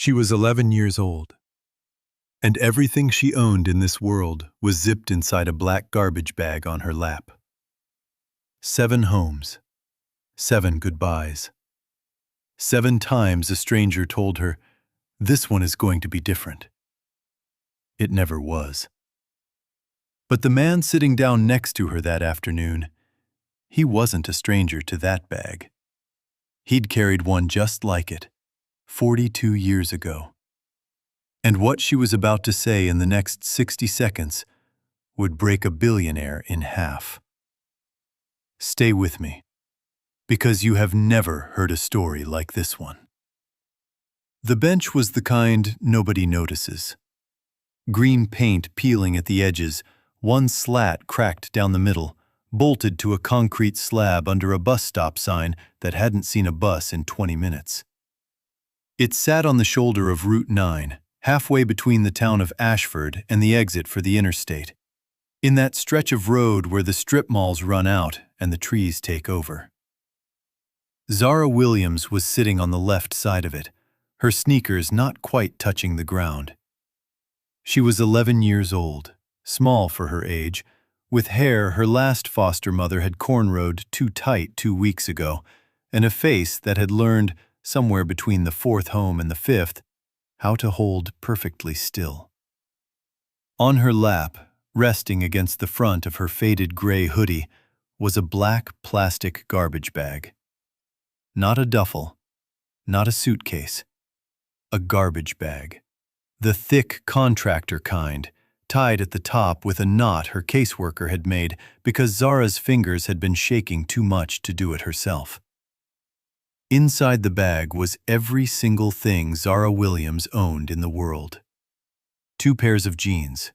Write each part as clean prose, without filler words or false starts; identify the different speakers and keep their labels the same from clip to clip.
Speaker 1: She was 11 years old, and everything she owned in this world was zipped inside a black garbage bag on her lap. 7 homes, 7 goodbyes. 7 times a stranger told her, "This one is going to be different." It never was. But the man sitting down next to her that afternoon, he wasn't a stranger to that bag. He'd carried one just like it, 42 years ago. And what she was about to say in the next 60 seconds would break a billionaire in half. Stay with me, because you have never heard a story like this one. The bench was the kind nobody notices. Green paint peeling at the edges, one slat cracked down the middle, bolted to a concrete slab under a bus stop sign that hadn't seen a bus in 20 minutes. It sat on the shoulder of Route 9, halfway between the town of Ashford and the exit for the interstate, in that stretch of road where the strip malls run out and the trees take over. Zara Williams was sitting on the left side of it, her sneakers not quite touching the ground. She was 11 years old, small for her age, with hair her last foster mother had cornrowed too tight 2 weeks ago, and a face that had learned, somewhere between the 4th home and the 5th, how to hold perfectly still. On her lap, resting against the front of her faded gray hoodie, was a black plastic garbage bag. Not a duffel, not a suitcase, a garbage bag. The thick contractor kind, tied at the top with a knot her caseworker had made because Zara's fingers had been shaking too much to do it herself. Inside the bag was every single thing Zara Williams owned in the world. 2 pairs of jeans,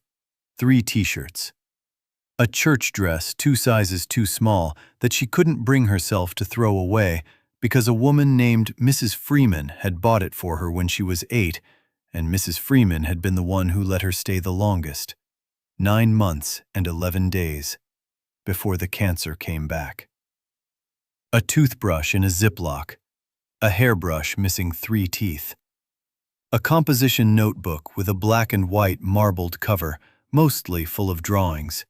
Speaker 1: 3 t-shirts, a church dress 2 sizes too small that she couldn't bring herself to throw away because a woman named Mrs. Freeman had bought it for her when she was 8, and Mrs. Freeman had been the one who let her stay the longest, 9 months and 11 days, before the cancer came back. A toothbrush in a Ziploc, a hairbrush missing 3 teeth, a composition notebook with a black and white marbled cover, mostly full of drawings,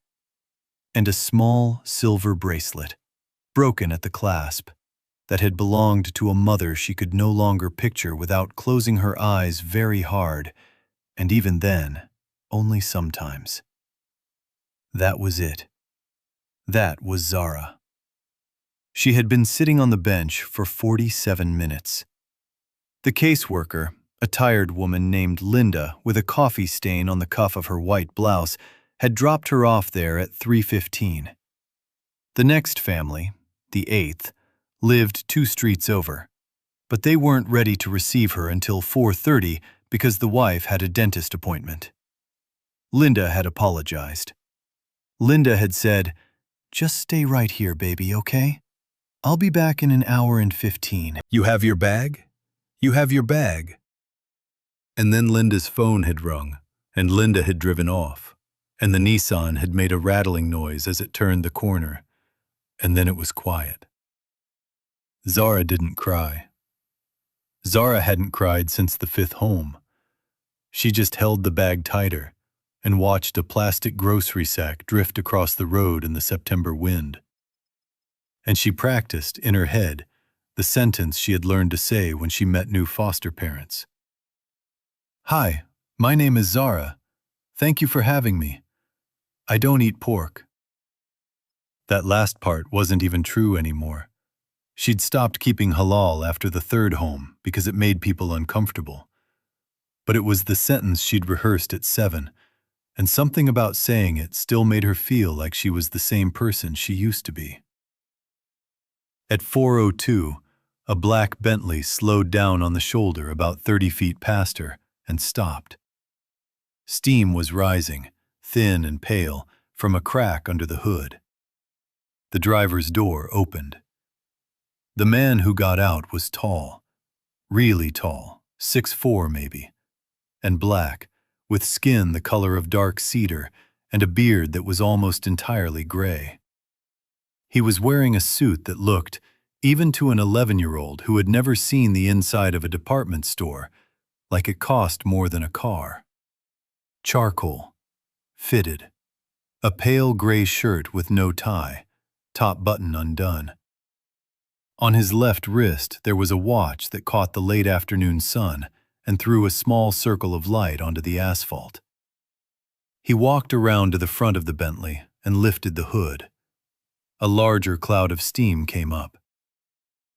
Speaker 1: and a small silver bracelet, broken at the clasp, that had belonged to a mother she could no longer picture without closing her eyes very hard, and even then, only sometimes. That was it. That was Zara. She had been sitting on the bench for 47 minutes. The caseworker, a tired woman named Linda with a coffee stain on the cuff of her white blouse, had dropped her off there at 3:15. The next family, the 8th, lived 2 streets over, but they weren't ready to receive her until 4:30 because the wife had a dentist appointment. Linda had apologized. Linda had said, "Just stay right here, baby, okay? I'll be back in an hour and 15. You have your bag? You have your bag." And then Linda's phone had rung, and Linda had driven off, and the Nissan had made a rattling noise as it turned the corner, and then it was quiet. Zara didn't cry. Zara hadn't cried since the 5th home. She just held the bag tighter and watched a plastic grocery sack drift across the road in the September wind. And she practiced, in her head, the sentence she had learned to say when she met new foster parents. "Hi, my name is Zara. Thank you for having me. I don't eat pork." That last part wasn't even true anymore. She'd stopped keeping halal after the 3rd home because it made people uncomfortable. But it was the sentence she'd rehearsed at 7, and something about saying it still made her feel like she was the same person she used to be. At 4:02, a black Bentley slowed down on the shoulder about 30 feet past her and stopped. Steam was rising, thin and pale, from a crack under the hood. The driver's door opened. The man who got out was tall, really tall, 6'4" maybe, and black, with skin the color of dark cedar and a beard that was almost entirely gray. He was wearing a suit that looked, even to an 11-year-old who had never seen the inside of a department store, like it cost more than a car. Charcoal, fitted, a pale gray shirt with no tie, top button undone. On his left wrist there was a watch that caught the late afternoon sun and threw a small circle of light onto the asphalt. He walked around to the front of the Bentley and lifted the hood. A larger cloud of steam came up.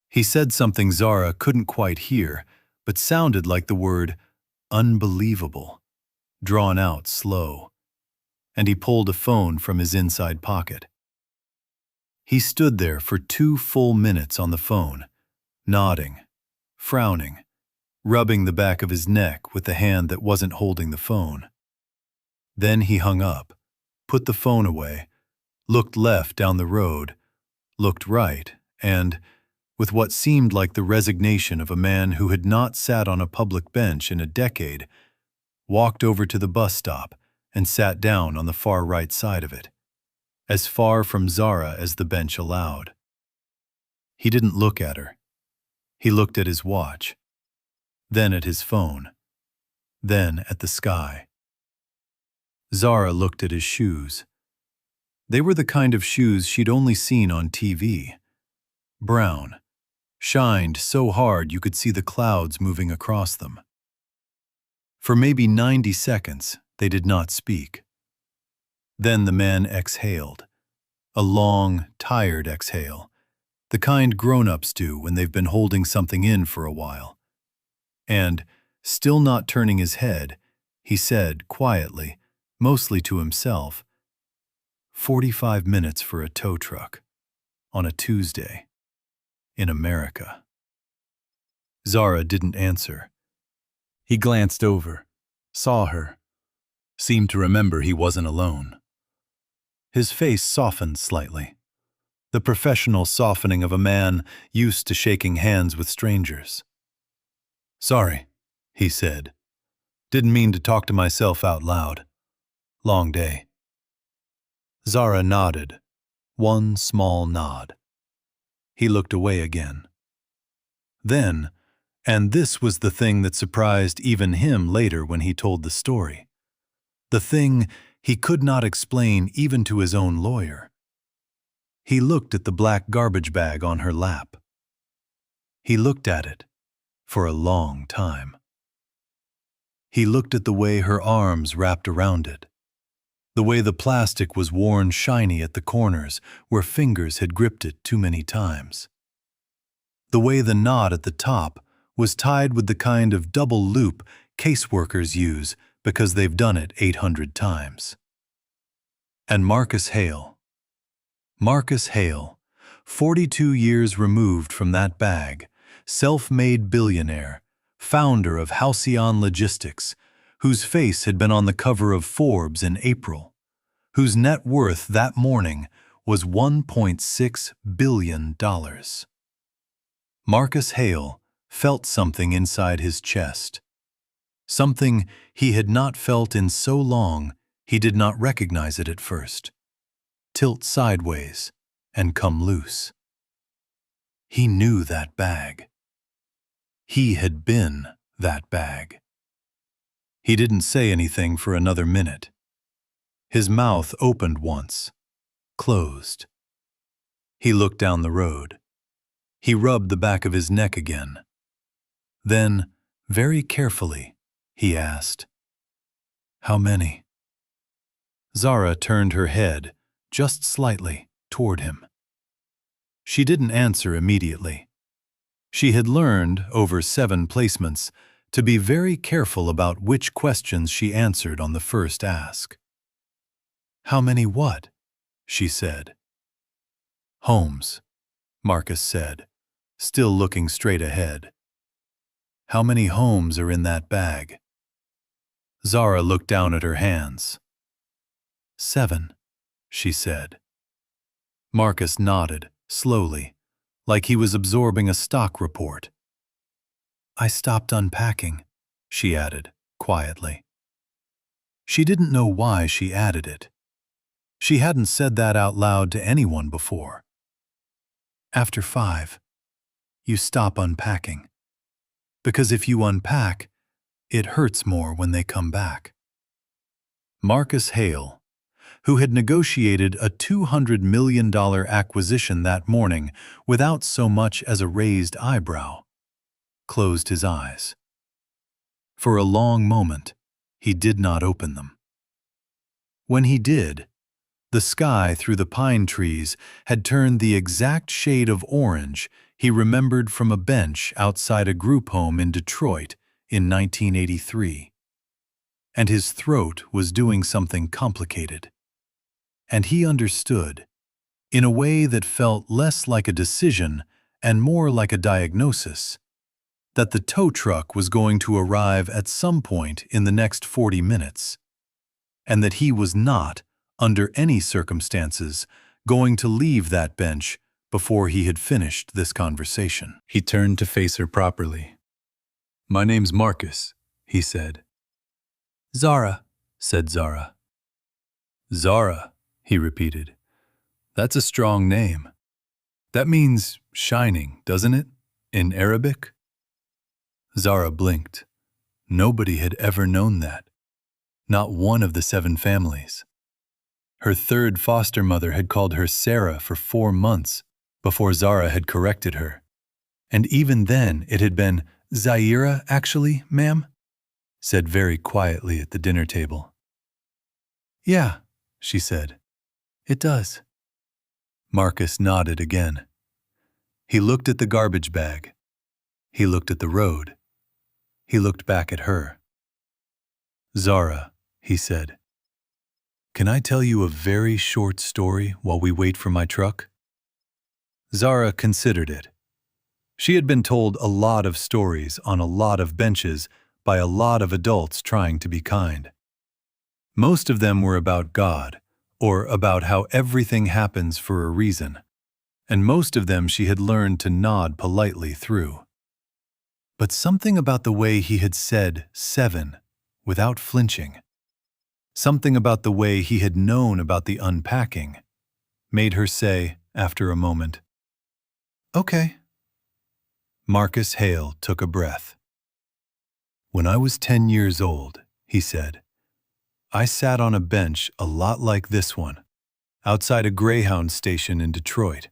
Speaker 1: He said something Zara couldn't quite hear, but sounded like the word unbelievable, drawn out slow, and he pulled a phone from his inside pocket. He stood there for 2 full minutes on the phone, nodding, frowning, rubbing the back of his neck with the hand that wasn't holding the phone. Then he hung up, put the phone away, looked left down the road, looked right, and, with what seemed like the resignation of a man who had not sat on a public bench in a decade, walked over to the bus stop and sat down on the far right side of it, as far from Zara as the bench allowed. He didn't look at her. He looked at his watch, then at his phone, then at the sky. Zara looked at his shoes. They were the kind of shoes she'd only seen on TV. Brown, shined so hard you could see the clouds moving across them. For maybe 90 seconds, they did not speak. Then the man exhaled, a long, tired exhale, the kind grown-ups do when they've been holding something in for a while. And, still not turning his head, he said quietly, mostly to himself, 45 minutes for a tow truck, on a Tuesday, in America. Zara didn't answer. He glanced over, saw her, seemed to remember he wasn't alone. His face softened slightly, the professional softening of a man used to shaking hands with strangers. "Sorry," he said. "Didn't mean to talk to myself out loud. Long day." Zara nodded, one small nod. He looked away again. Then, and this was the thing that surprised even him later when he told the story, the thing he could not explain even to his own lawyer. He looked at the black garbage bag on her lap. He looked at it for a long time. He looked at the way her arms wrapped around it, the way the plastic was worn shiny at the corners where fingers had gripped it too many times, the way the knot at the top was tied with the kind of double loop caseworkers use because they've done it 800 times. And Marcus Hale. Marcus Hale, 42 years removed from that bag, self-made billionaire, founder of Halcyon Logistics, whose face had been on the cover of Forbes in April, whose net worth that morning was $1.6 billion. Marcus Hale felt something inside his chest, something he had not felt in so long he did not recognize it at first, tilt sideways and come loose. He knew that bag. He had been that bag. He didn't say anything for another minute. His mouth opened once, closed. He looked down the road. He rubbed the back of his neck again. Then, very carefully, he asked, "How many?" Zara turned her head, just slightly, toward him. She didn't answer immediately. She had learned, over 7 placements, to be very careful about which questions she answered on the first ask. "How many what?" she said. "Homes," Marcus said, still looking straight ahead. "How many homes are in that bag?" Zara looked down at her hands. 7, she said. Marcus nodded, slowly, like he was absorbing a stock report. "I stopped unpacking," she added, quietly. She didn't know why she added it. She hadn't said that out loud to anyone before. "After 5, you stop unpacking. Because if you unpack, it hurts more when they come back. Marcus Hale, who had negotiated a $200 million acquisition that morning without so much as a raised eyebrow, closed his eyes. For a long moment, he did not open them. When he did, the sky through the pine trees had turned the exact shade of orange he remembered from a bench outside a group home in Detroit in 1983. And his throat was doing something complicated. And he understood, in a way that felt less like a decision and more like a diagnosis, that the tow truck was going to arrive at some point in the next 40 minutes, and that he was not, under any circumstances, going to leave that bench before he had finished this conversation. He turned to face her properly. "My name's Marcus," he said. "Zara," said Zara. "Zara," he repeated. "That's a strong name. That means shining, doesn't it, in Arabic?" Zara blinked. Nobody had ever known that. Not one of the 7 families. Her third foster mother had called her Sarah for 4 months before Zara had corrected her. And even then it had been, "Zaira, actually, ma'am?" said very quietly at the dinner table. "Yeah," she said. "It does." Marcus nodded again. He looked at the garbage bag. He looked at the road. He looked back at her. "Zara," he said, "can I tell you a very short story while we wait for my truck?" Zara considered it. She had been told a lot of stories on a lot of benches by a lot of adults trying to be kind. Most of them were about God, or about how everything happens for a reason, and most of them she had learned to nod politely through. But something about the way he had said 7 without flinching, something about the way he had known about the unpacking, made her say, after a moment, "Okay." Marcus Hale took a breath. "When I was 10 years old," he said, "I sat on a bench a lot like this one, outside a Greyhound station in Detroit,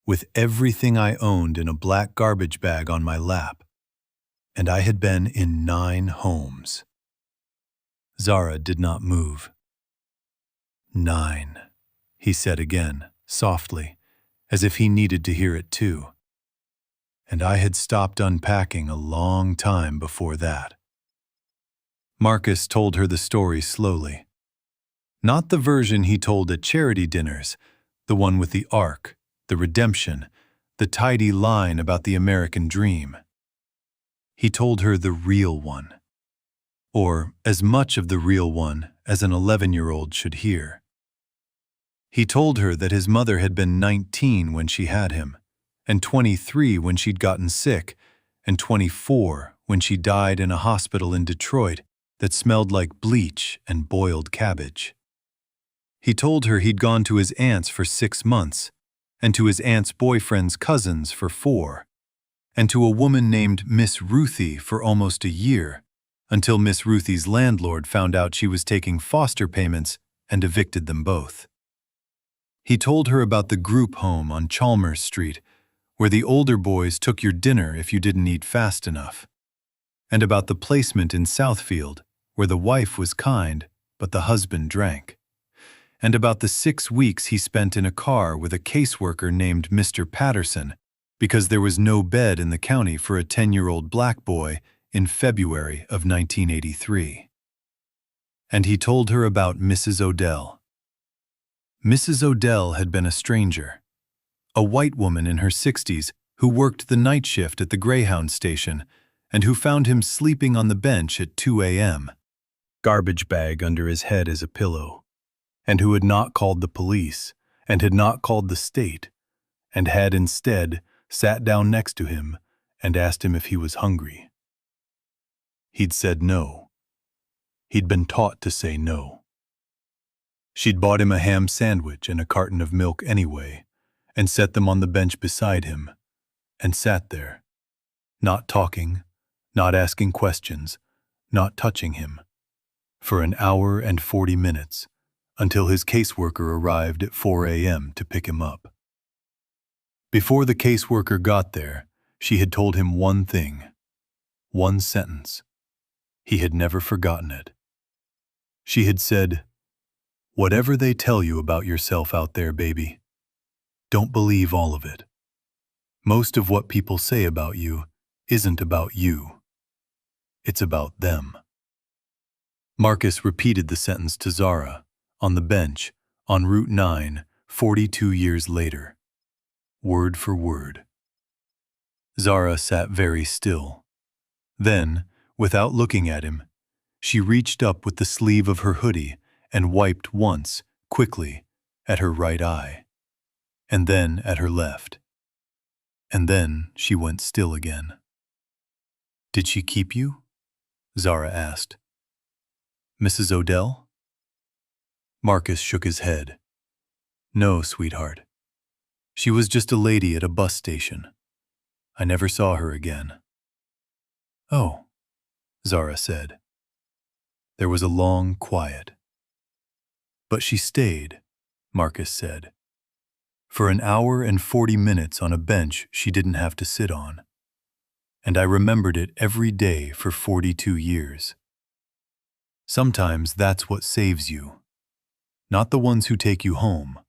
Speaker 1: with everything I owned in a black garbage bag on my lap. And I had been in 9 homes." Zara did not move. "9," he said again, softly, as if he needed to hear it too. "And I had stopped unpacking a long time before that." Marcus told her the story slowly. Not the version he told at charity dinners, the one with the arc, the redemption, the tidy line about the American dream. He told her the real one, or as much of the real one as an 11-year-old should hear. He told her that his mother had been 19 when she had him, and 23 when she'd gotten sick, and 24 when she died in a hospital in Detroit that smelled like bleach and boiled cabbage. He told her he'd gone to his aunt's for 6 months, and to his aunt's boyfriend's cousins for 4, and to a woman named Miss Ruthie for almost a year, until Miss Ruthie's landlord found out she was taking foster payments and evicted them both. He told her about the group home on Chalmers Street, where the older boys took your dinner if you didn't eat fast enough, and about the placement in Southfield, where the wife was kind, but the husband drank, and about the 6 weeks he spent in a car with a caseworker named Mr. Patterson, because there was no bed in the county for a 10-year-old black boy in February of 1983. And he told her about Mrs. Odell. Mrs. Odell had been a stranger, a white woman in her 60s who worked the night shift at the Greyhound station and who found him sleeping on the bench at 2 a.m., garbage bag under his head as a pillow, and who had not called the police and had not called the state, and had instead sat down next to him and asked him if he was hungry. He'd said no. He'd been taught to say no. She'd bought him a ham sandwich and a carton of milk anyway, and set them on the bench beside him, and sat there, not talking, not asking questions, not touching him, for an hour and 40 minutes, until his caseworker arrived at 4 a.m. to pick him up. Before the caseworker got there, she had told him one thing, one sentence. He had never forgotten it. She had said, "Whatever they tell you about yourself out there, baby, don't believe all of it. Most of what people say about you isn't about you. It's about them." Marcus repeated the sentence to Zara, on the bench, on Route 9, 42 years later. Word for word. Zara sat very still. Then, without looking at him, she reached up with the sleeve of her hoodie and wiped once, quickly, at her right eye, and then at her left. And then she went still again. "Did she keep you?" Zara asked. "Mrs. Odell?" Marcus shook his head. "No, sweetheart. She was just a lady at a bus station. I never saw her again." "Oh," Zara said. There was a long quiet. "But she stayed," Marcus said. "For an hour and 40 minutes on a bench she didn't have to sit on. And I remembered it every day for 42 years. Sometimes that's what saves you. Not the ones who take you home,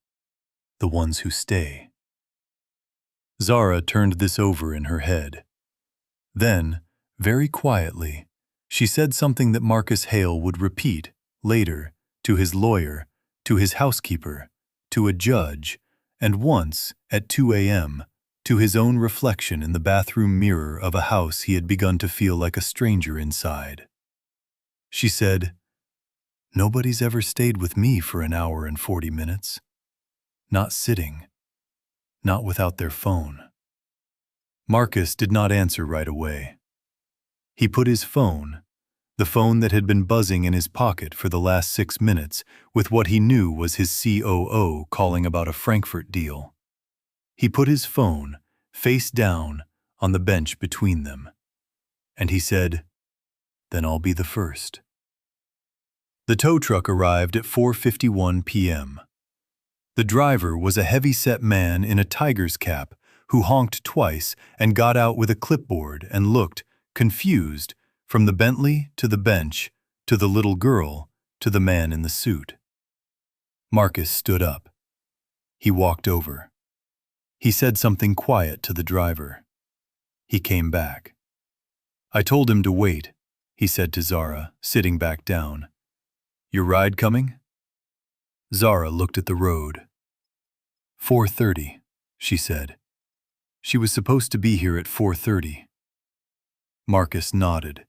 Speaker 1: the ones who stay." Zara turned this over in her head. Then, very quietly, she said something that Marcus Hale would repeat, later, to his lawyer, to his housekeeper, to a judge, and once, at 2 a.m., to his own reflection in the bathroom mirror of a house he had begun to feel like a stranger inside. She said, "Nobody's ever stayed with me for an hour and 40 minutes. Not sitting. Not without their phone." Marcus did not answer right away. He put his phone, the phone that had been buzzing in his pocket for the last 6 minutes with what he knew was his COO calling about a Frankfurt deal. He put his phone, face down, on the bench between them. And he said, "Then I'll be the first." The tow truck arrived at 4:51 p.m. The driver was a heavy-set man in a tiger's cap who honked twice and got out with a clipboard and looked, confused, from the Bentley to the bench, to the little girl, to the man in the suit. Marcus stood up. He walked over. He said something quiet to the driver. He came back. "I told him to wait," he said to Zara, sitting back down. "Your ride coming?" Zara looked at the road. 4:30, she said. She was supposed to be here at 4:30. Marcus nodded.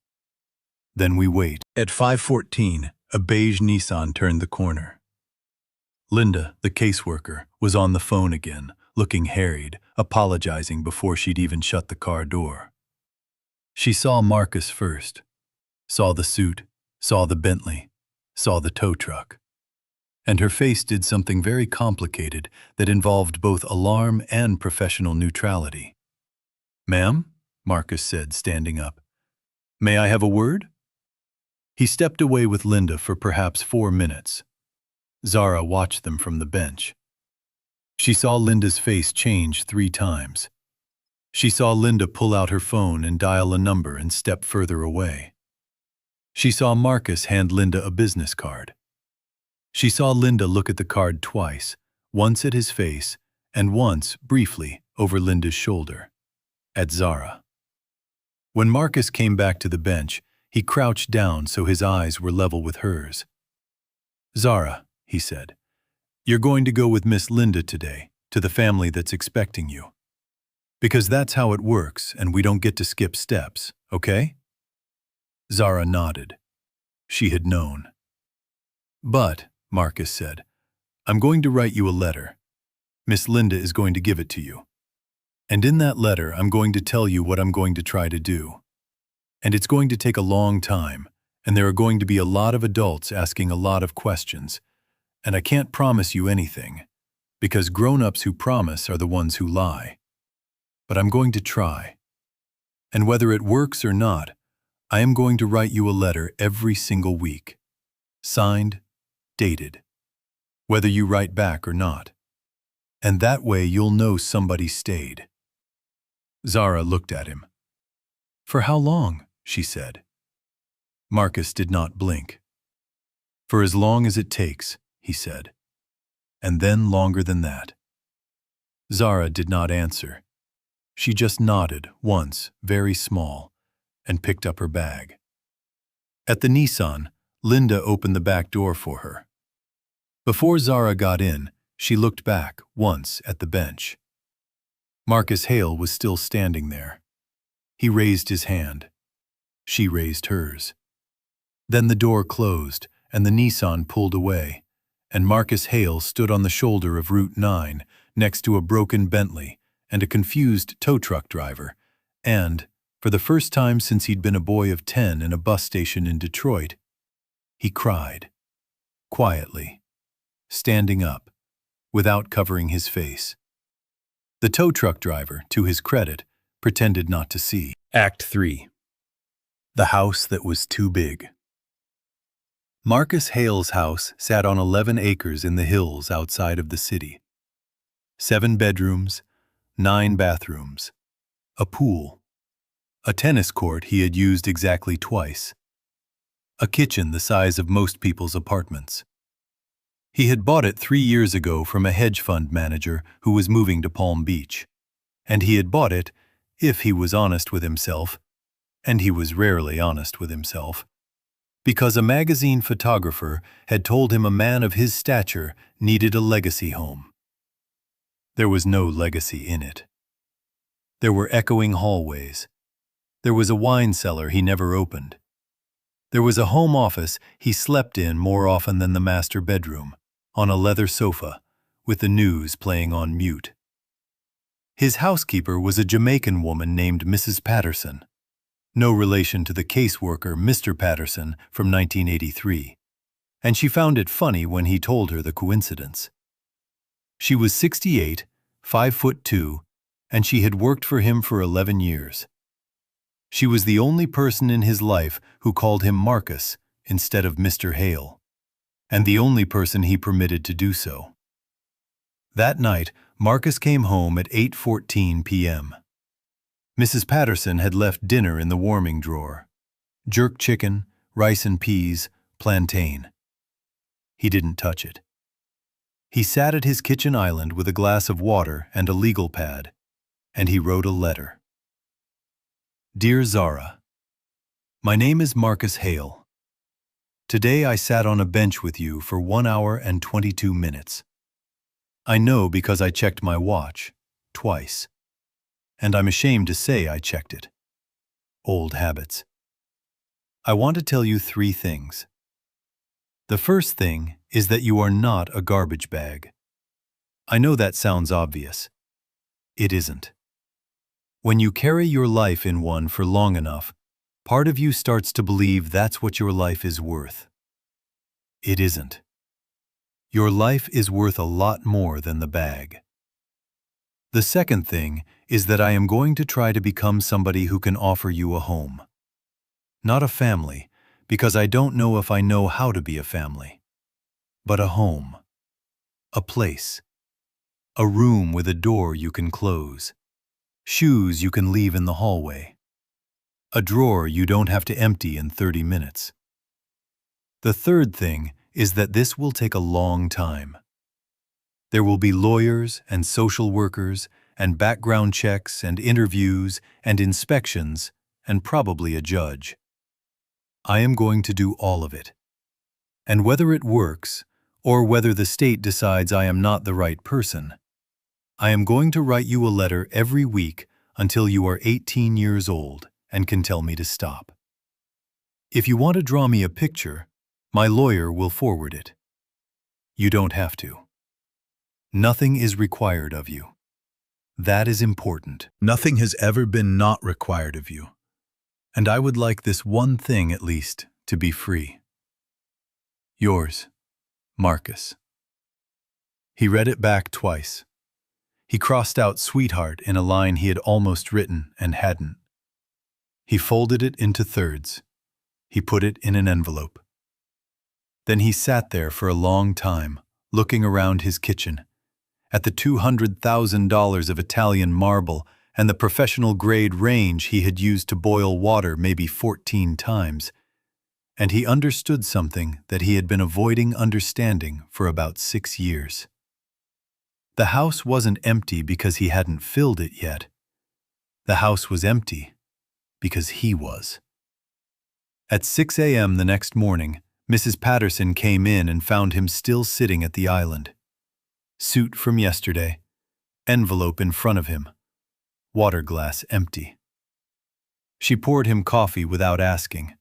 Speaker 1: "Then we wait." At 5:14, a beige Nissan turned the corner. Linda, the caseworker, was on the phone again, looking harried, apologizing before she'd even shut the car door. She saw Marcus first, saw the suit, saw the Bentley, saw the tow truck. And her face did something very complicated that involved both alarm and professional neutrality. "Ma'am," Marcus said, standing up. "May I have a word?" He stepped away with Linda for perhaps 4 minutes. Zara watched them from the bench. She saw Linda's face change 3 times. She saw Linda pull out her phone and dial a number and step further away. She saw Marcus hand Linda a business card. She saw Linda look at the card twice, once at his face, and once, briefly, over Linda's shoulder, at Zara. When Marcus came back to the bench, he crouched down so his eyes were level with hers. "Zara," he said, "you're going to go with Miss Linda today, to the family that's expecting you. Because that's how it works, and we don't get to skip steps, okay?" Zara nodded. She had known. "But," Marcus said, "I'm going to write you a letter. Miss Linda is going to give it to you. And in that letter, I'm going to tell you what I'm going to try to do. And it's going to take a long time, and there are going to be a lot of adults asking a lot of questions. And I can't promise you anything, because grown-ups who promise are the ones who lie. But I'm going to try. And whether it works or not, I am going to write you a letter every single week. Signed, dated. Whether you write back or not. And that way you'll know somebody stayed. Zara looked at him. For how long? She said. Marcus did not blink. For as long as it takes, he said. And then longer than that. Zara did not answer. She just nodded once, very small, and picked up her bag. At the Nissan, Linda opened the back door for her. Before Zara got in, she looked back once at the bench. Marcus Hale was still standing there. He raised his hand. She raised hers. Then the door closed, and the Nissan pulled away, and Marcus Hale stood on the shoulder of Route 9 next to a broken Bentley and a confused tow truck driver, and, for the first time since he'd been a boy of 10 in a bus station in Detroit, he cried, quietly, standing up, without covering his face. The tow truck driver, to his credit, pretended not to see. Act 3. The house that was too big. Marcus Hale's house sat on 11 acres in the hills outside of the city. 7 bedrooms, 9 bathrooms, a pool, a tennis court he had used exactly twice, a kitchen the size of most people's apartments. He had bought it 3 years ago from a hedge fund manager who was moving to Palm Beach, and he had bought it, if he was honest with himself, and he was rarely honest with himself, because a magazine photographer had told him a man of his stature needed a legacy home. There was no legacy in it. There were echoing hallways. There was a wine cellar he never opened. There was a home office he slept in more often than the master bedroom, on a leather sofa, with the news playing on mute. His housekeeper was a Jamaican woman named Mrs. Patterson, no relation to the caseworker Mr. Patterson from 1983, and she found it funny when he told her the coincidence. She was 68, 5'2", and she had worked for him for 11 years. She was the only person in his life who called him Marcus instead of Mr. Hale, and the only person he permitted to do so. That night, Marcus came home at 8:14 p.m. Mrs. Patterson had left dinner in the warming drawer. Jerk chicken, rice and peas, plantain. He didn't touch it. He sat at his kitchen island with a glass of water and a legal pad, and he wrote a letter. Dear Zara, my name is Marcus Hale. Today I sat on a bench with you for 1 hour and 22 minutes. I know because I checked my watch, twice. And I'm ashamed to say I checked it. Old habits. I want to tell you 3 things. The first thing is that you are not a garbage bag. I know that sounds obvious. It isn't. When you carry your life in one for long enough, part of you starts to believe that's what your life is worth. It isn't. Your life is worth a lot more than the bag. The second thing is that I am going to try to become somebody who can offer you a home. Not a family, because I don't know if I know how to be a family. But a home. A place. A room with a door you can close. Shoes you can leave in the hallway. A drawer you don't have to empty in 30 minutes. The third thing is that this will take a long time. There will be lawyers and social workers and background checks and interviews and inspections and probably a judge. I am going to do all of it. And whether it works, or whether the state decides I am not the right person, I am going to write you a letter every week until you are 18 years old and can tell me to stop. If you want to draw me a picture, my lawyer will forward it. You don't have to. Nothing is required of you. That is important. Nothing has ever been not required of you. And I would like this one thing, at least, to be free. Yours, Marcus. He read it back twice. He crossed out sweetheart in a line he had almost written and hadn't. He folded it into thirds. He put it in an envelope. Then he sat there for a long time, looking around his kitchen, at the $200,000 of Italian marble and the professional-grade range he had used to boil water maybe 14 times, and he understood something that he had been avoiding understanding for about 6 years. The house wasn't empty because he hadn't filled it yet. The house was empty because he was. At 6 a.m. the next morning, Mrs. Patterson came in and found him still sitting at the island. Suit from yesterday, envelope in front of him, water glass empty. She poured him coffee without asking.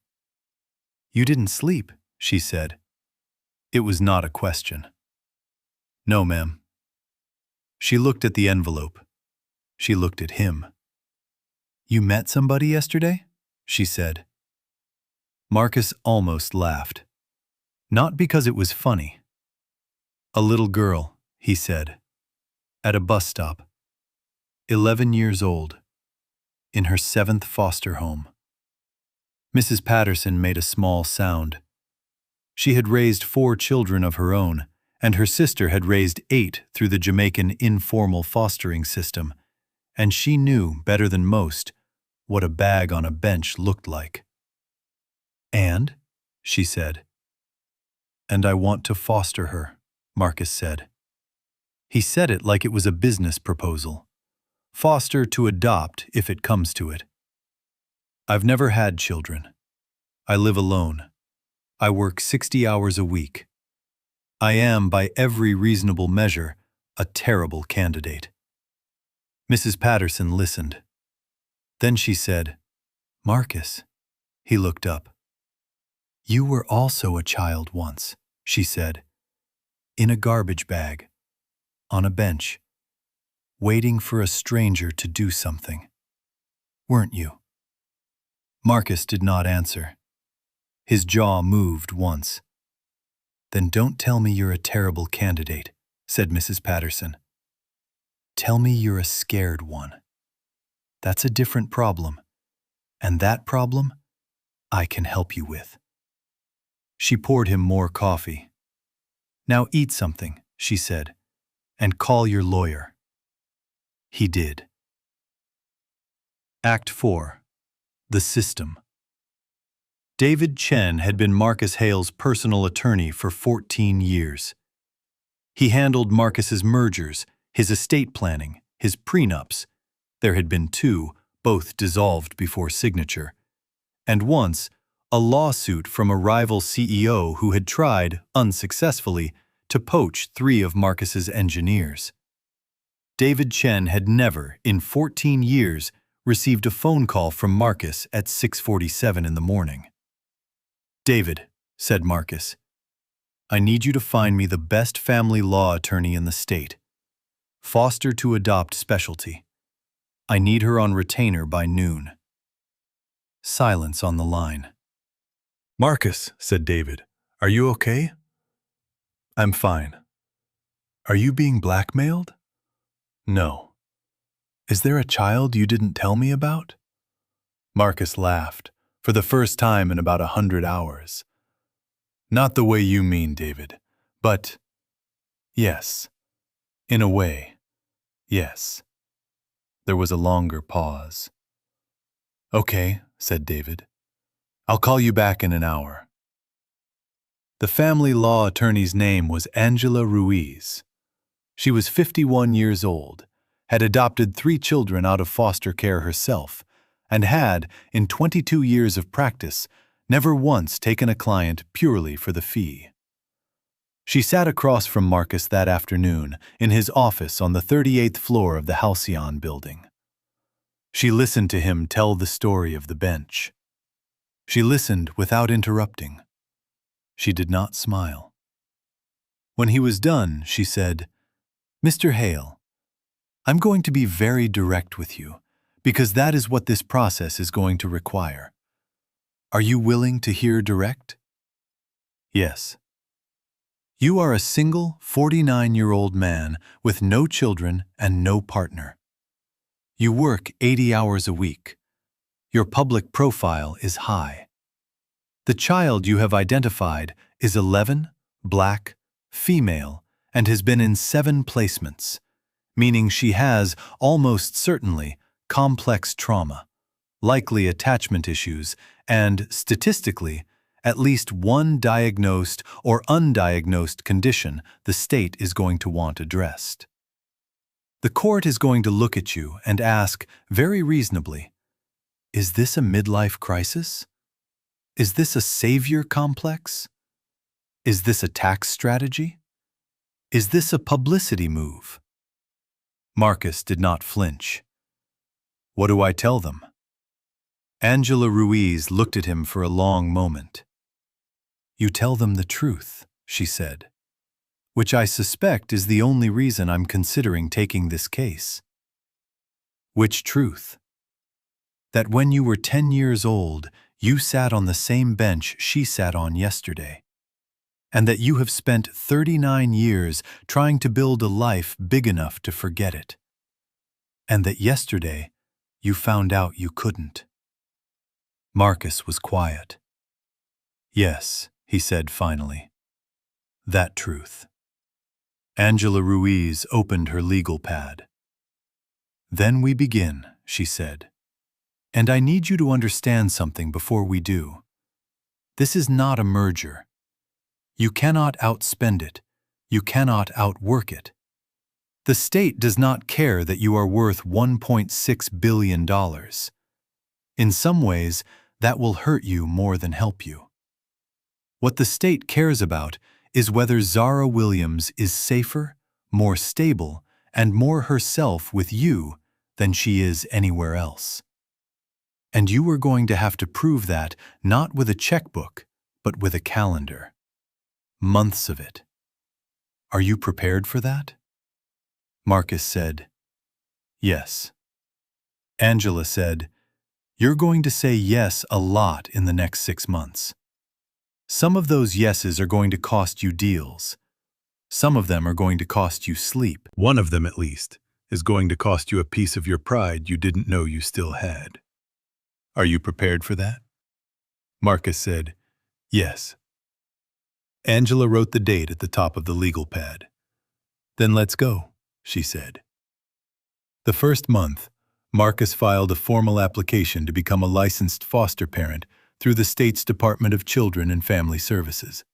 Speaker 1: "You didn't sleep," she said. It was not a question. "No, ma'am." She looked at the envelope. She looked at him. "You met somebody yesterday?" she said. Marcus almost laughed. Not because it was funny. "A little girl," he said, "at a bus stop. 11 years old, in her 7th foster home." Mrs. Patterson made a small sound. She had raised 4 children of her own, and her sister had raised 8 through the Jamaican informal fostering system, and she knew better than most what a bag on a bench looked like. "And?" she said. "And I want to foster her," Marcus said. He said it like it was a business proposal. Foster to adopt if it comes to it. "I've never had children. I live alone. I work 60 hours a week. I am, by every reasonable measure, a terrible candidate." Mrs. Patterson listened. Then she said, "Marcus." He looked up. "You were also a child once," she said, "in a garbage bag, on a bench, waiting for a stranger to do something. Weren't you?" Marcus did not answer. His jaw moved once. "Then don't tell me you're a terrible candidate," said Mrs. Patterson. "Tell me you're a scared one. That's a different problem, and that problem I can help you with." She poured him more coffee. "Now eat something," she said, "and call your lawyer." He did. Act 4. The System. David Chen had been Marcus Hale's personal attorney for 14 years. He handled Marcus's mergers, his estate planning, his prenups. There had been 2, both dissolved before signature. And once, a lawsuit from a rival CEO who had tried, unsuccessfully, to poach 3 of Marcus's engineers. David Chen had never, in 14 years, received a phone call from Marcus at 6:47 in the morning. "David," said Marcus, "I need you to find me the best family law attorney in the state. Foster to adopt specialty. I need her on retainer by noon." Silence on the line. "Marcus," said David, "are you okay?" "I'm fine." "Are you being blackmailed?" "No." "Is there a child you didn't tell me about?" Marcus laughed, for the first time in about 100 hours. "Not the way you mean, David, but yes. In a way, yes." There was a longer pause. "Okay," said David. "I'll call you back in an hour." The family law attorney's name was Angela Ruiz. She was 51 years old, had adopted 3 children out of foster care herself, and had, in 22 years of practice, never once taken a client purely for the fee. She sat across from Marcus that afternoon in his office on the 38th floor of the Halcyon building. She listened to him tell the story of the bench. She listened without interrupting. She did not smile. When he was done, she said, "Mr. Hale, I'm going to be very direct with you, because that is what this process is going to require. Are you willing to hear direct?" "Yes." "You are a single 49-year-old man with no children and no partner. You work 80 hours a week. Your public profile is high. The child you have identified is 11, black, female, and has been in 7 placements, meaning she has, almost certainly, complex trauma, likely attachment issues, and, statistically, at least one diagnosed or undiagnosed condition the state is going to want addressed. The court is going to look at you and ask, very reasonably, is this a midlife crisis? Is this a savior complex? Is this a tax strategy? Is this a publicity move? Marcus did not flinch. What do I tell them? Angela Ruiz looked at him for a long moment. You tell them the truth, she said, which I suspect is the only reason I'm considering taking this case. Which truth? That when you were 10 years old, you sat on the same bench she sat on yesterday, and that you have spent 39 years trying to build a life big enough to forget it, and that yesterday you found out you couldn't. Marcus was quiet. Yes, he said finally. That truth. Angela Ruiz opened her legal pad. Then we begin, she said. And I need you to understand something before we do. This is not a merger. You cannot outspend it. You cannot outwork it. The state does not care that you are worth $1.6 billion. In some ways, that will hurt you more than help you. What the state cares about is whether Zara Williams is safer, more stable, and more herself with you than she is anywhere else. And you are going to have to prove that not with a checkbook, but with a calendar. Months of it. Are you prepared for that? Marcus said, yes. Angela said, you're going to say yes a lot in the next 6 months. Some of those yeses are going to cost you deals. Some of them are going to cost you sleep. One of them, at least, is going to cost you a piece of your pride you didn't know you still had. Are you prepared for that? Marcus said, yes. Angela wrote the date at the top of the legal pad. Then let's go, she said. The first month, Marcus filed a formal application to become a licensed foster parent through the state's Department of Children and Family Services.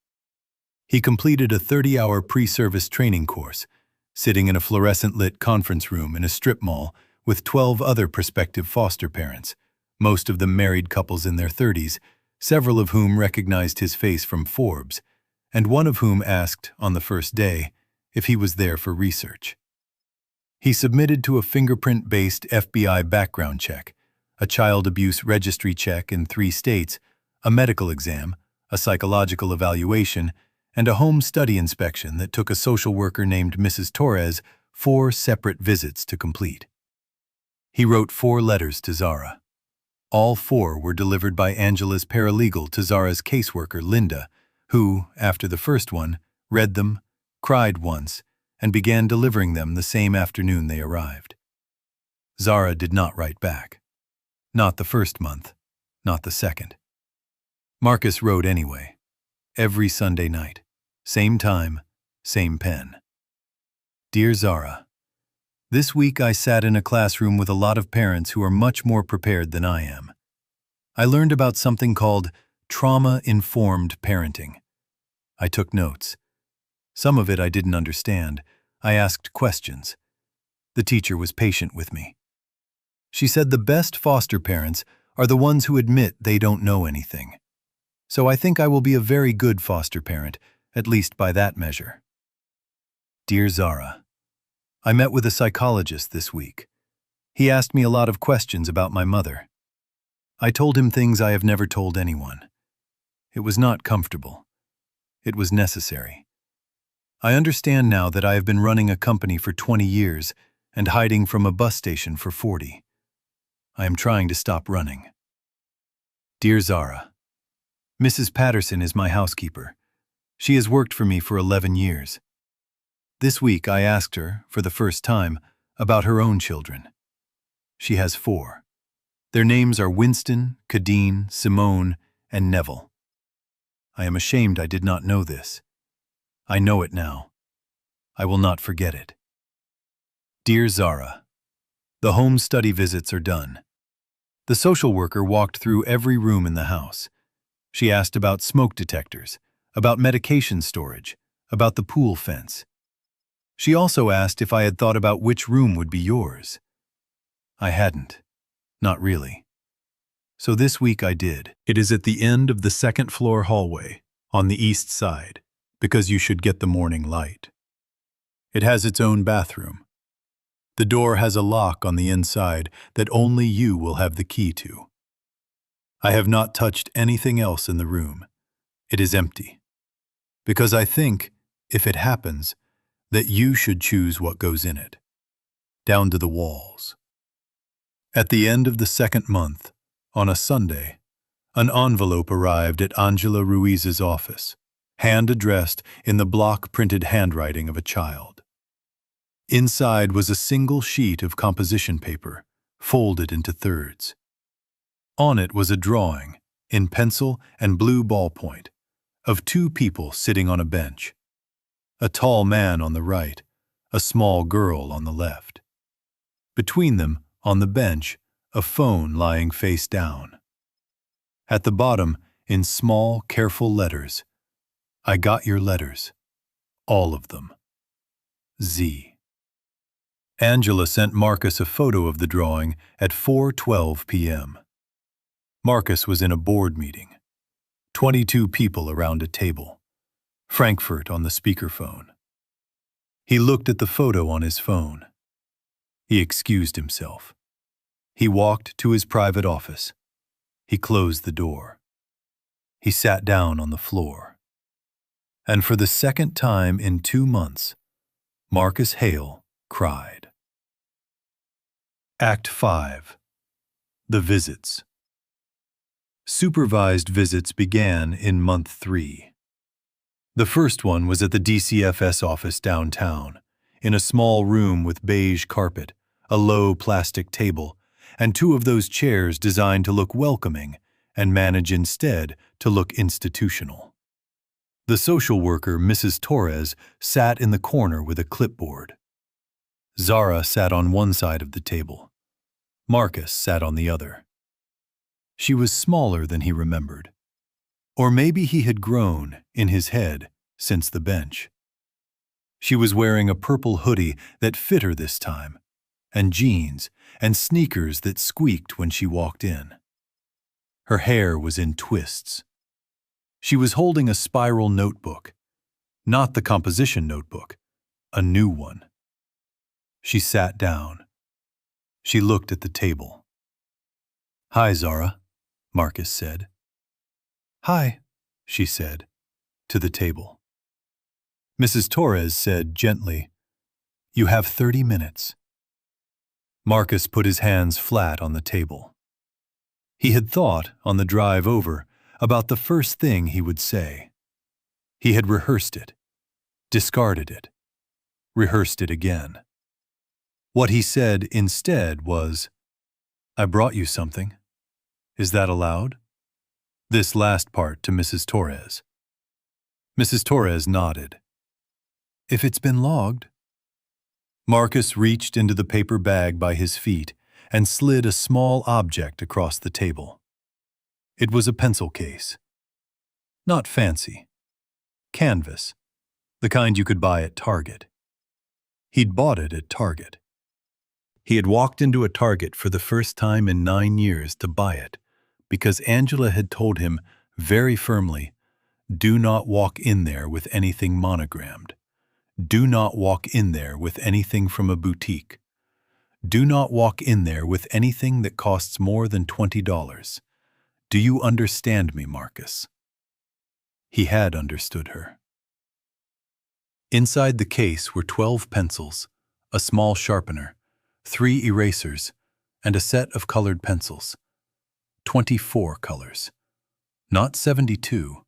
Speaker 1: He completed a 30-hour pre-service training course, sitting in a fluorescent-lit conference room in a strip mall with 12 other prospective foster parents, most of them married couples in their 30s, several of whom recognized his face from Forbes, and one of whom asked, on the first day, if he was there for research. He submitted to a fingerprint-based FBI background check, a child abuse registry check in 3 states, a medical exam, a psychological evaluation, and a home study inspection that took a social worker named Mrs. Torres 4 separate visits to complete. He wrote 4 letters to Zara. All 4 were delivered by Angela's paralegal to Zara's caseworker, Linda, who, after the first one, read them, cried once, and began delivering them the same afternoon they arrived. Zara did not write back. Not the first month, not the second. Marcus wrote anyway, every Sunday night, same time, same pen. Dear Zara, this week I sat in a classroom with a lot of parents who are much more prepared than I am. I learned about something called trauma-informed parenting. I took notes. Some of it I didn't understand. I asked questions. The teacher was patient with me. She said the best foster parents are the ones who admit they don't know anything. So I think I will be a very good foster parent, at least by that measure. Dear Zara, I met with a psychologist this week. He asked me a lot of questions about my mother. I told him things I have never told anyone. It was not comfortable. It was necessary. I understand now that I have been running a company for 20 years and hiding from a bus station for 40. I am trying to stop running. Dear Zara, Mrs. Patterson is my housekeeper. She has worked for me for 11 years. This week I asked her, for the first time, about her own children. She has 4. Their names are Winston, Cadine, Simone, and Neville. I am ashamed I did not know this. I know it now. I will not forget it. Dear Zara, the home study visits are done. The social worker walked through every room in the house. She asked about smoke detectors, about medication storage, about the pool fence. She also asked if I had thought about which room would be yours. I hadn't. Not really. So this week I did. It is at the end of the second-floor hallway, on the east side, because you should get the morning light. It has its own bathroom. The door has a lock on the inside that only you will have the key to. I have not touched anything else in the room. It is empty. Because I think, if it happens, that you should choose what goes in it. Down to the walls. At the end of the second month, on a Sunday, an envelope arrived at Angela Ruiz's office, hand-addressed in the block-printed handwriting of a child. Inside was a single sheet of composition paper, folded into thirds. On it was a drawing, in pencil and blue ballpoint, of two people sitting on a bench. A tall man on the right, a small girl on the left. Between them, on the bench, a phone lying face down. At the bottom, in small, careful letters, I got your letters. All of them. Z. Angela sent Marcus a photo of the drawing at 4:12 p.m. Marcus was in a board meeting. 22 people around a table. Frankfurt on the speakerphone. He looked at the photo on his phone. He excused himself. He walked to his private office. He closed the door. He sat down on the floor. And for the second time in 2 months, Marcus Hale cried. Act 5. The Visits. Supervised visits began in month 3. The first one was at the DCFS office downtown, in a small room with beige carpet, a low plastic table, and 2 of those chairs designed to look welcoming and manage instead to look institutional. The social worker, Mrs. Torres, sat in the corner with a clipboard. Zara sat on one side of the table. Marcus sat on the other. She was smaller than he remembered. Or maybe he had grown, in his head, since the bench. She was wearing a purple hoodie that fit her this time, and jeans and sneakers that squeaked when she walked in. Her hair was in twists. She was holding a spiral notebook, not the composition notebook, a new one. She sat down. She looked at the table. "Hi, Zara," Marcus said. "Hi," she said, to the table. Mrs. Torres said gently, "You have 30 minutes." Marcus put his hands flat on the table. He had thought, on the drive over, about the first thing he would say. He had rehearsed it, discarded it, rehearsed it again. What he said instead was, "I brought you something. Is that allowed?" This last part to Mrs. Torres. Mrs. Torres nodded. "If it's been logged." Marcus reached into the paper bag by his feet and slid a small object across the table. It was a pencil case. Not fancy. Canvas, the kind you could buy at Target. He'd bought it at Target. He had walked into a Target for the first time in 9 years to buy it, because Angela had told him very firmly, "Do not walk in there with anything monogrammed. Do not walk in there with anything from a boutique. Do not walk in there with anything that costs more than $20. Do you understand me, Marcus?" He had understood her. Inside the case were 12 pencils, a small sharpener, 3 erasers, and a set of colored pencils. 24 colors. Not 72.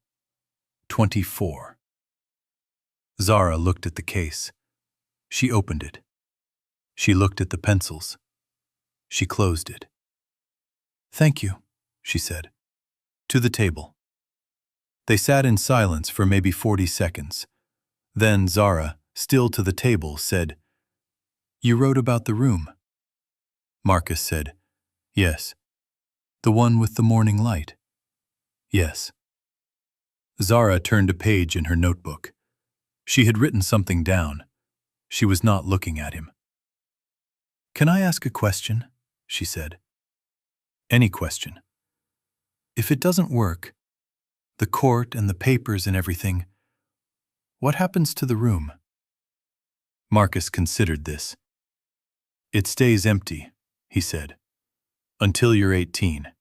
Speaker 1: 24. Zara looked at the case. She opened it. She looked at the pencils. She closed it. "Thank you," she said. "To the table." They sat in silence for maybe 40 seconds. Then Zara, still to the table, said, "You wrote about the room." Marcus said, "Yes." "The one with the morning light?" "Yes." Zara turned a page in her notebook. She had written something down. She was not looking at him. "Can I ask a question?" she said. "Any question." "If it doesn't work, the court and the papers and everything, what happens to the room?" Marcus considered this. "It stays empty," he said, "until you're 18.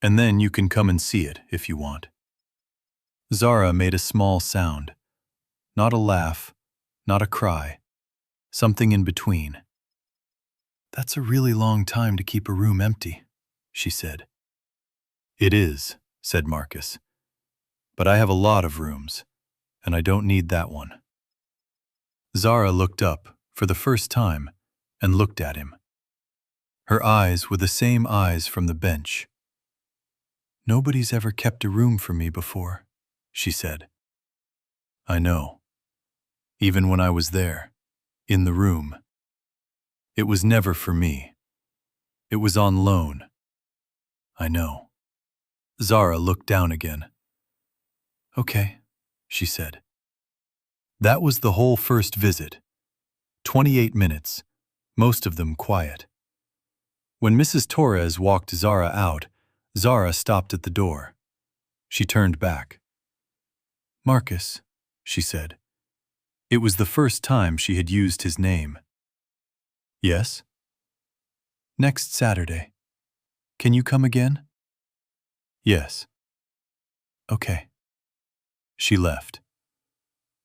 Speaker 1: And then you can come and see it if you want." Zara made a small sound. Not a laugh, not a cry. Something in between. "That's a really long time to keep a room empty," she said. "It is," said Marcus. "But I have a lot of rooms, and I don't need that one." Zara looked up for the first time and looked at him. Her eyes were the same eyes from the bench. "Nobody's ever kept a room for me before," she said. "I know. Even when I was there, in the room. It was never for me. It was on loan. I know." Zara looked down again. "Okay," she said. That was the whole first visit. 28 minutes, most of them quiet. When Mrs. Torres walked Zara out, Zara stopped at the door. She turned back. "Marcus," she said. It was the first time she had used his name. "Yes?" "Next Saturday. Can you come again?" "Yes." "Okay." She left.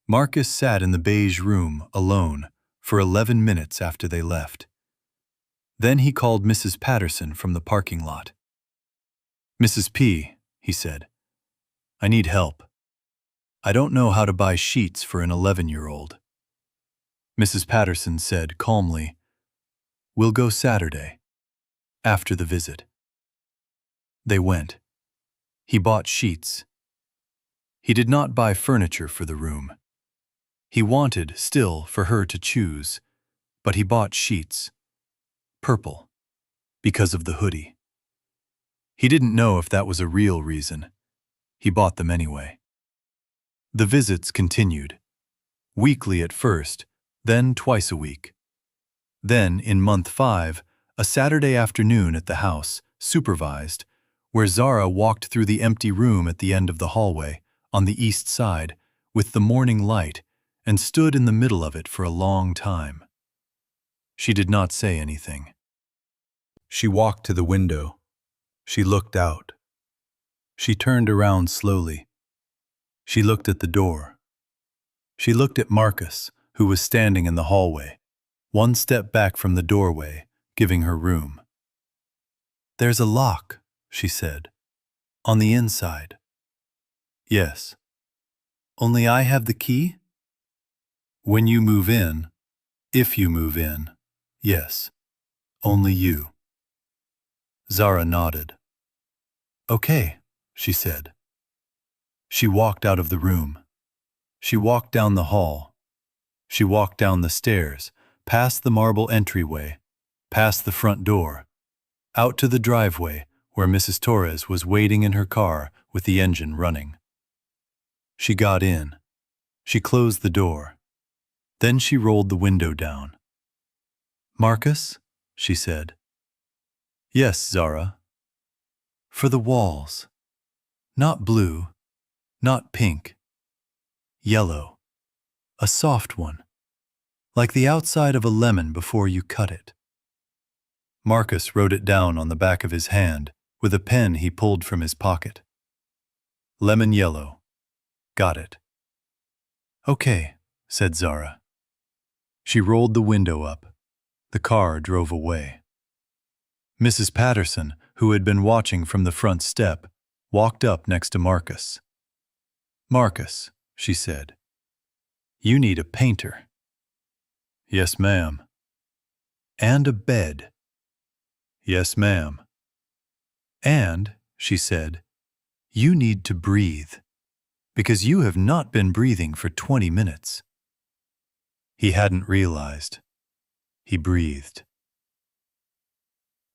Speaker 1: Marcus sat in the beige room alone for 11 minutes after they left. Then he called Mrs. Patterson from the parking lot. "Mrs. P," he said, "I need help. I don't know how to buy sheets for an 11-year-old. Mrs. Patterson said calmly, "We'll go Saturday, after the visit." They went. He bought sheets. He did not buy furniture for the room. He wanted still for her to choose, but he bought sheets. Purple, because of the hoodie. He didn't know if that was a real reason. He bought them anyway. The visits continued. Weekly at first, then twice a week. Then, in month 5, a Saturday afternoon at the house, supervised, where Zara walked through the empty room at the end of the hallway, on the east side, with the morning light, and stood in the middle of it for a long time. She did not say anything. She walked to the window. She looked out. She turned around slowly. She looked at the door. She looked at Marcus, who was standing in the hallway, one step back from the doorway, giving her room. "There's a lock," she said, "on the inside." "Yes." "Only I have the key?" "When you move in, if you move in, yes. Only you." Zara nodded. "Okay," she said. She walked out of the room. She walked down the hall. She walked down the stairs, past the marble entryway, past the front door, out to the driveway where Mrs. Torres was waiting in her car with the engine running. She got in. She closed the door. Then she rolled the window down. "Marcus?" she said. "Yes, Zara." "For the walls. Not blue, not pink. Yellow. A soft one. Like the outside of a lemon before you cut it." Marcus wrote it down on the back of his hand with a pen he pulled from his pocket. "Lemon yellow. Got it." "Okay," said Zara. She rolled the window up. The car drove away. Mrs. Patterson, who had been watching from the front step, walked up next to Marcus. "Marcus," she said, "you need a painter." "Yes, ma'am." "And a bed." "Yes, ma'am." And, she said, you need to breathe, because you have not been breathing for 20 minutes. He hadn't realized. He breathed.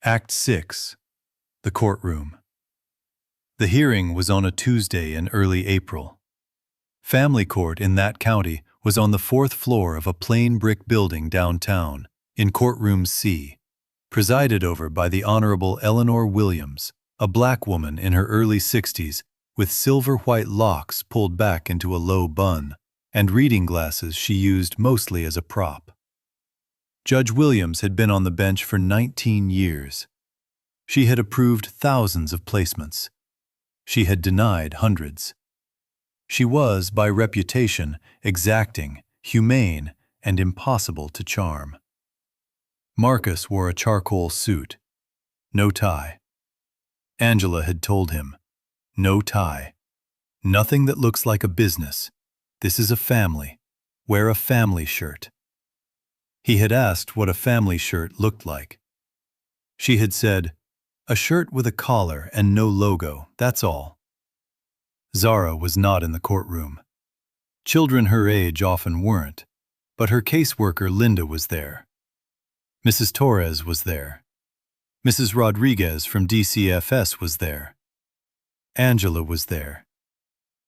Speaker 1: Act 6. The courtroom. The hearing was on a Tuesday in early April. Family court in that county was on the 4th floor of a plain brick building downtown, in courtroom C, presided over by the Honorable Zara Williams, a black woman in her early 60s with silver-white locks pulled back into a low bun, and reading glasses she used mostly as a prop. Judge Williams had been on the bench for 19 years. She had approved thousands of placements. She had denied hundreds. She was, by reputation, exacting, humane, and impossible to charm. Marcus wore a charcoal suit. No tie. Angela had told him, no tie. Nothing that looks like a business. This is a family. Wear a family shirt. He had asked what a family shirt looked like. She had said, a shirt with a collar and no logo, that's all. Zara was not in the courtroom. Children her age often weren't, but her caseworker Linda was there. Mrs. Torres was there. Mrs. Rodriguez from DCFS was there. Angela was there.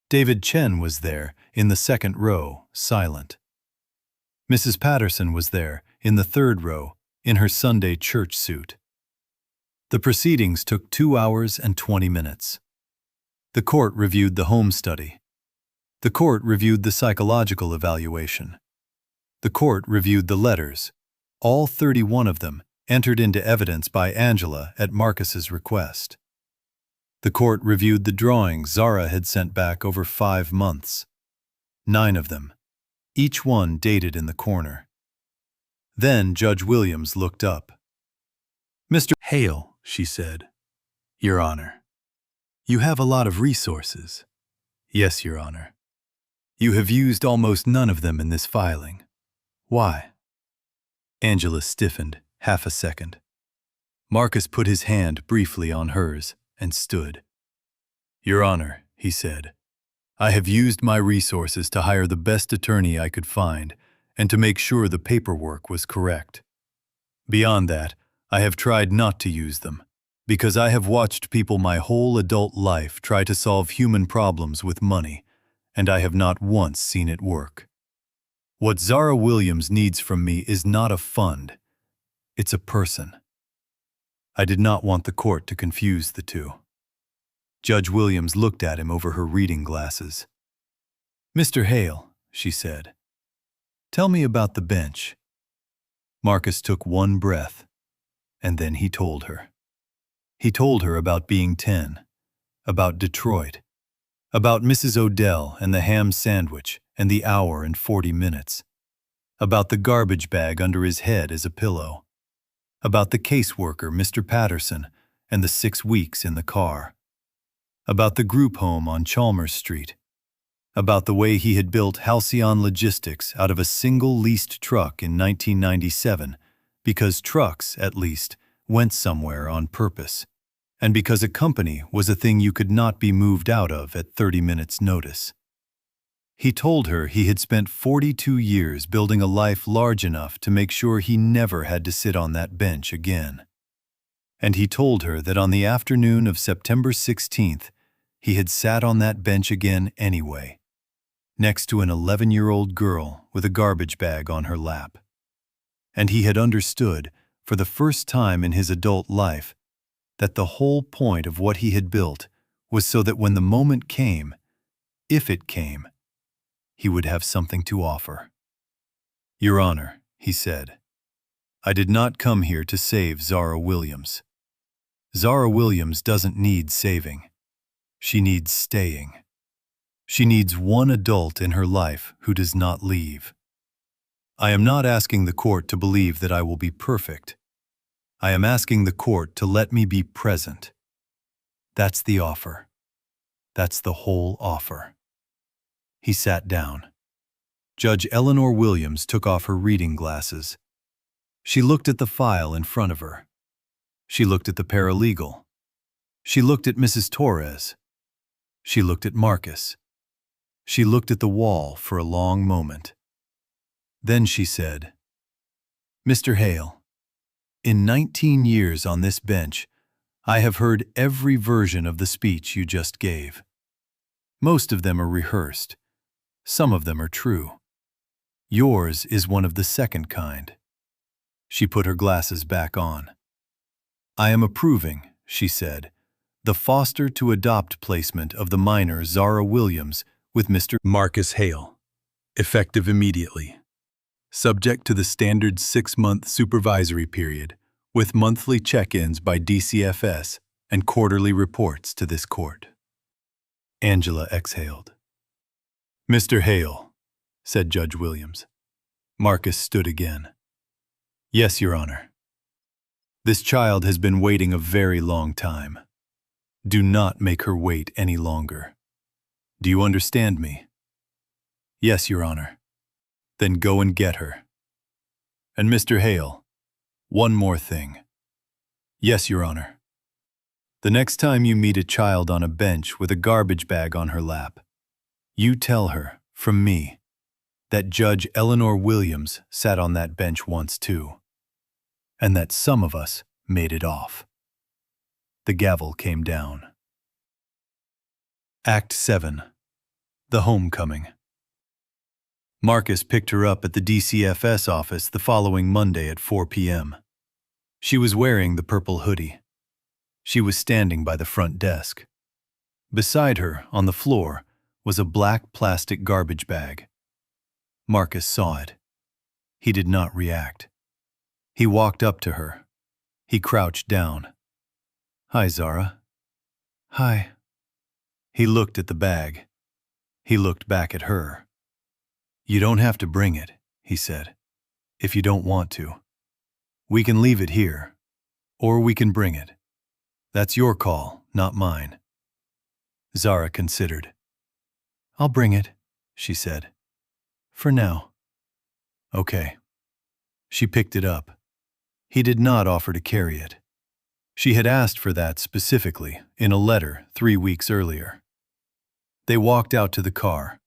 Speaker 1: David Chen was there, in the 2nd row, silent. Mrs. Patterson was there, in the 3rd row, in her Sunday church suit. The proceedings took 2 hours and 20 minutes. The court reviewed the home study. The court reviewed the psychological evaluation. The court reviewed the letters, all 31 of them entered into evidence by Angela at Marcus's request. The court reviewed the drawings Zara had sent back over 5 months. 9 of them, each one dated in the corner. Then Judge Williams looked up. Mr. Hale, she said. Your Honor. You have a lot of resources. Yes, Your Honor. You have used almost none of them in this filing. Why? Angela stiffened half a second. Marcus put his hand briefly on hers and stood. Your Honor, he said, I have used my resources to hire the best attorney I could find and to make sure the paperwork was correct. Beyond that, I have tried not to use them, because I have watched people my whole adult life try to solve human problems with money, and I have not once seen it work. What Zara Williams needs from me is not a fund. It's a person. I did not want the court to confuse the two. Judge Williams looked at him over her reading glasses. Mr. Hale, she said, tell me about the bench. Marcus took one breath, and then he told her. He told her about being 10, about Detroit, about Mrs. Odell and the ham sandwich and the hour and 40 minutes, about the garbage bag under his head as a pillow, about the caseworker, Mr. Patterson, and the 6 weeks in the car, about the group home on Chalmers Street, about the way he had built Halcyon Logistics out of a single leased truck in 1997, because trucks, at least, went somewhere on purpose, and because a company was a thing you could not be moved out of at 30 minutes' notice. He told her he had spent 42 years building a life large enough to make sure he never had to sit on that bench again. And he told her that on the afternoon of September 16th, he had sat on that bench again anyway, next to an 11-year-old girl with a garbage bag on her lap. And he had understood, for the first time in his adult life, that the whole point of what he had built was so that when the moment came, if it came, he would have something to offer. Your Honor, he said, I did not come here to save Zara Williams. Zara Williams doesn't need saving. She needs staying. She needs one adult in her life who does not leave. I am not asking the court to believe that I will be perfect. I am asking the court to let me be present. That's the offer. That's the whole offer. He sat down. Judge Eleanor Williams took off her reading glasses. She looked at the file in front of her. She looked at the paralegal. She looked at Mrs. Torres. She looked at Marcus. She looked at the wall for a long moment. Then she said, "Mr. Hale, in 19 years on this bench, I have heard every version of the speech you just gave. Most of them are rehearsed. Some of them are true. Yours is one of the second kind." She put her glasses back on. "I am approving," she said, "the foster-to-adopt placement of the minor Zara Williams with Mr. Marcus Hale, effective immediately, subject to the standard 6-month supervisory period, with monthly check-ins by DCFS and quarterly reports to this court." Angela exhaled. "Mr. Hale," said Judge Williams. Marcus stood again. "Yes, Your Honor. This child has been waiting a very long time. Do not make her wait any longer. Do you understand me?" "Yes, Your Honor." "Then go and get her. And Mr. Hale, one more thing." "Yes, Your Honor." "The next time you meet a child on a bench with a garbage bag on her lap, you tell her, from me, that Judge Eleanor Williams sat on that bench once too, and that some of us made it off." The gavel came down. Act 7. The Homecoming. Marcus picked her up at the DCFS office the following Monday at 4 p.m. She was wearing the purple hoodie. She was standing by the front desk. Beside her, on the floor, was a black plastic garbage bag. Marcus saw it. He did not react. He walked up to her. He crouched down. "Hi, Zara." "Hi." He looked at the bag. He looked back at her. "You don't have to bring it," he said, "if you don't want to. We can leave it here, or we can bring it. That's your call, not mine." Zara considered. "I'll bring it," she said. "For now." "Okay." She picked it up. He did not offer to carry it. She had asked for that specifically in a letter 3 weeks earlier. They walked out to the car.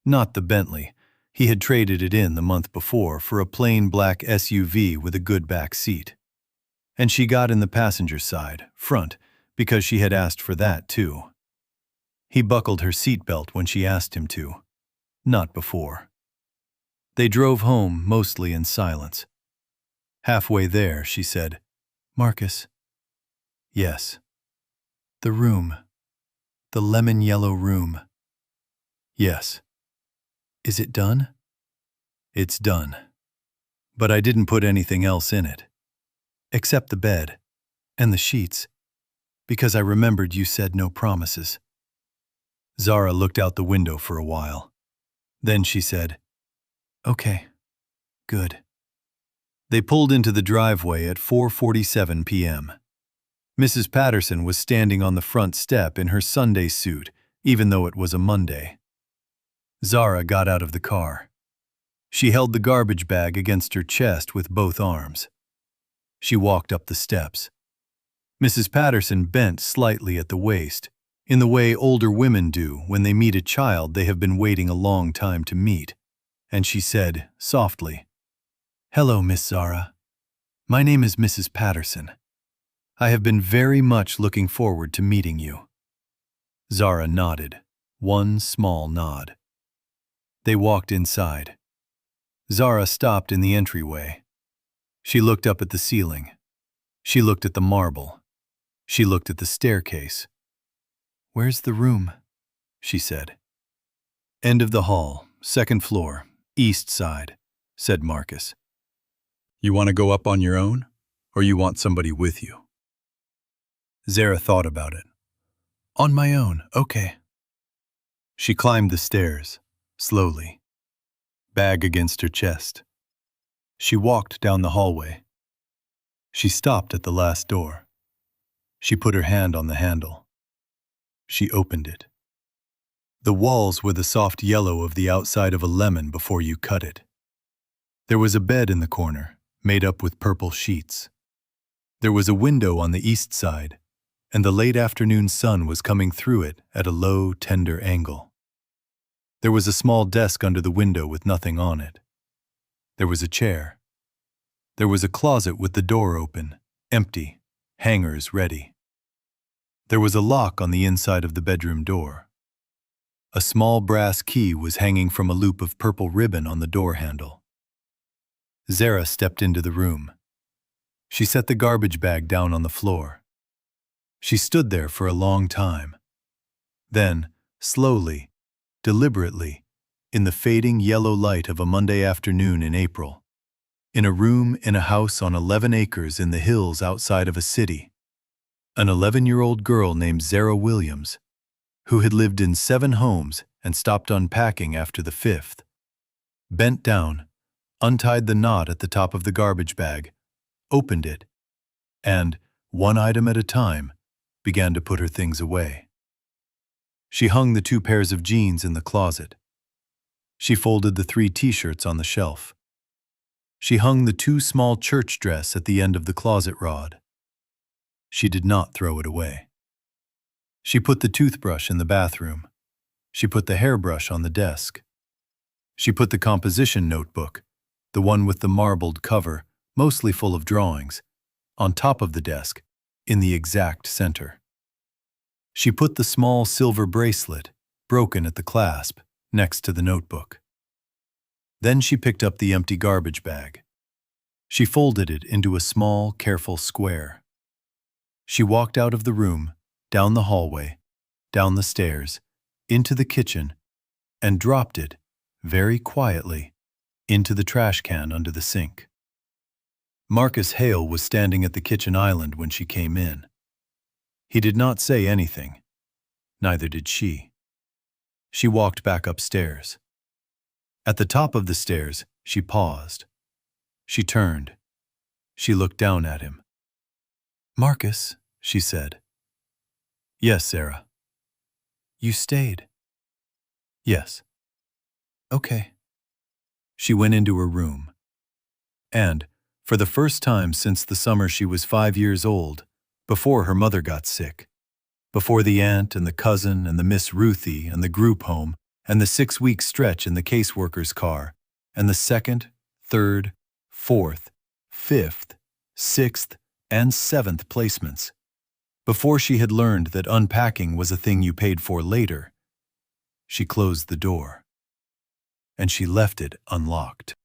Speaker 1: Not the Bentley. He had traded it in the month before for a plain black SUV with a good back seat. And she got in the passenger side, front, because she had asked for that too. He buckled her seatbelt when she asked him to. Not before. They drove home mostly in silence. Halfway there, she said, "Marcus." "Yes." "The room. The lemon-yellow room." "Yes." "Is it done?" "It's done. But I didn't put anything else in it. Except the bed. And the sheets. Because I remembered you said no promises." Zara looked out the window for a while. Then she said, "Okay. Good." They pulled into the driveway at 4:47 p.m. Mrs. Patterson was standing on the front step in her Sunday suit, even though it was a Monday. Zara got out of the car. She held the garbage bag against her chest with both arms. She walked up the steps. Mrs. Patterson bent slightly at the waist, in the way older women do when they meet a child they have been waiting a long time to meet, and she said, softly, "Hello, Miss Zara. My name is Mrs. Patterson. I have been very much looking forward to meeting you." Zara nodded, one small nod. They walked inside. Zara stopped in the entryway. She looked up at the ceiling. She looked at the marble. She looked at the staircase. "Where's the room?" she said. "End of the hall, second floor, east side," said Marcus. "You want to go up on your own, or you want somebody with you?" Zara thought about it. "On my own, okay." She climbed the stairs, slowly, bag against her chest. She walked down the hallway. She stopped at the last door. She put her hand on the handle. She opened it. The walls were the soft yellow of the outside of a lemon before you cut it. There was a bed in the corner, made up with purple sheets. There was a window on the east side, and the late afternoon sun was coming through it at a low, tender angle. There was a small desk under the window with nothing on it. There was a chair. There was a closet with the door open, empty, hangers ready. There was a lock on the inside of the bedroom door. A small brass key was hanging from a loop of purple ribbon on the door handle. Zara stepped into the room. She set the garbage bag down on the floor. She stood there for a long time. Then, slowly, deliberately, in the fading yellow light of a Monday afternoon in April, in a room in a house on 11 acres in the hills outside of a city, an 11-year-old girl named Zara Williams, who had lived in 7 homes and stopped unpacking after the 5th, bent down, untied the knot at the top of the garbage bag, opened it, and, one item at a time, began to put her things away. She hung the 2 pairs of jeans in the closet. She folded the 3 t-shirts on the shelf. She hung the 2 small church dress at the end of the closet rod. She did not throw it away. She put the toothbrush in the bathroom. She put the hairbrush on the desk. She put the composition notebook, the one with the marbled cover, mostly full of drawings, on top of the desk, in the exact center. She put the small silver bracelet, broken at the clasp, next to the notebook. Then she picked up the empty garbage bag. She folded it into a small, careful square. She walked out of the room, down the hallway, down the stairs, into the kitchen, and dropped it, very quietly, into the trash can under the sink. Marcus Hale was standing at the kitchen island when she came in. He did not say anything. Neither did she. She walked back upstairs. At the top of the stairs, she paused. She turned. She looked down at him. "Marcus," she said. "Yes, Zara." "You stayed?" "Yes." "Okay." She went into her room. And, for the first time since the summer she was 5 years old, before her mother got sick, before the aunt and the cousin and the Miss Ruthie and the group home and the 6-week stretch in the caseworker's car and the 2nd, 3rd, 4th, 5th, 6th, and 7th placements, before she had learned that unpacking was a thing you paid for later, she closed the door. And she left it unlocked.